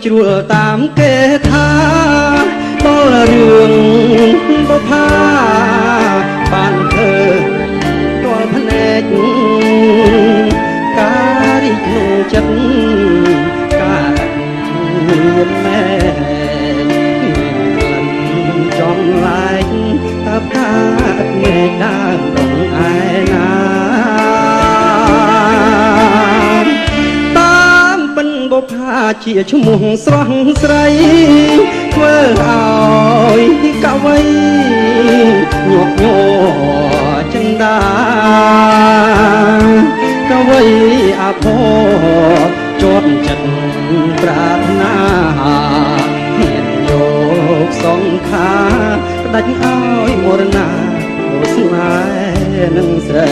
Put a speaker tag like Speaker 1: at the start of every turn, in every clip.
Speaker 1: ជ្រួលតាមគេថាបលរឿងបផាបានឃើញទាល់ភ្នែកការរីកក្នុងចិត្តការមានមែចំឡាយតើថាមេដើមបងឯណាតាមពិនបុផាជាឈ្មោះស្រស់ស្រីធ្វើឲ្យកវីញាប់ញ័រចិន្តាកវីអភ័ព្វជាប់ចិត្តប្រាថ្នាមានយកសង្ខាផ្ដាច់ឲ្យមរណាអូស្នេហ៍នឹងស្រី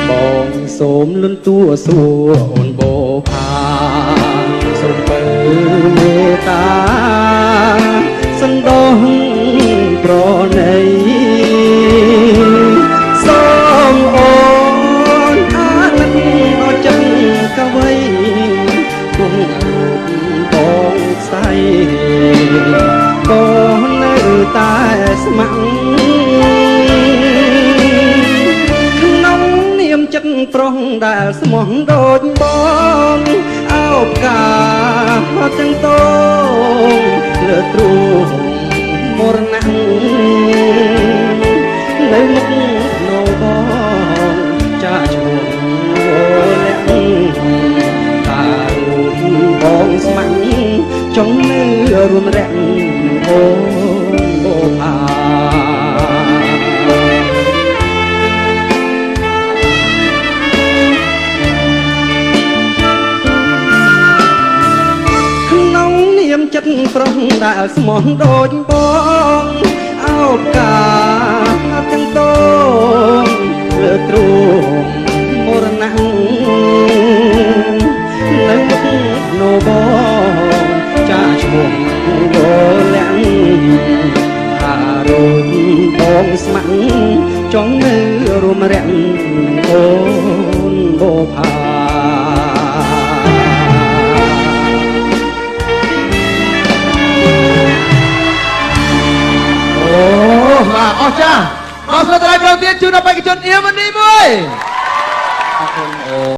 Speaker 1: បងសូមលន់តួសួរអូនបូផាសូមពើមេត្តាសន្តោសប្រណីសូមអូនអាណិតអរចឹងកវីគុំបងស្័យក៏នៅតែស្ម័គ្រក្នុងនាមចិត្តប្រុសដែលស្មោះដូចបងអោបការទាំងតងលើទ្រូងមរណៈនៅមុខនៅបងចាឈ្មោះលាក់តារូបបងស្ម័គ្រចង់នៅរួមរះអូបូផាក្នុងនាមចិត្តប្រុសដែលស្មោះដូចបងអោបការទាំងតងលើទ្រូងមរណៈនៅមុខនៅបងចាឈ្មោះលាក់ថារូបបងស្ម័គ្រចង់នៅរួមរះអូនបូផា
Speaker 2: អូបាទអស់ចាស់អរគុណដល់ក្រុមទៀតជូនដល់បេក្ខជនអៀមនេះមួយអរគុណអូ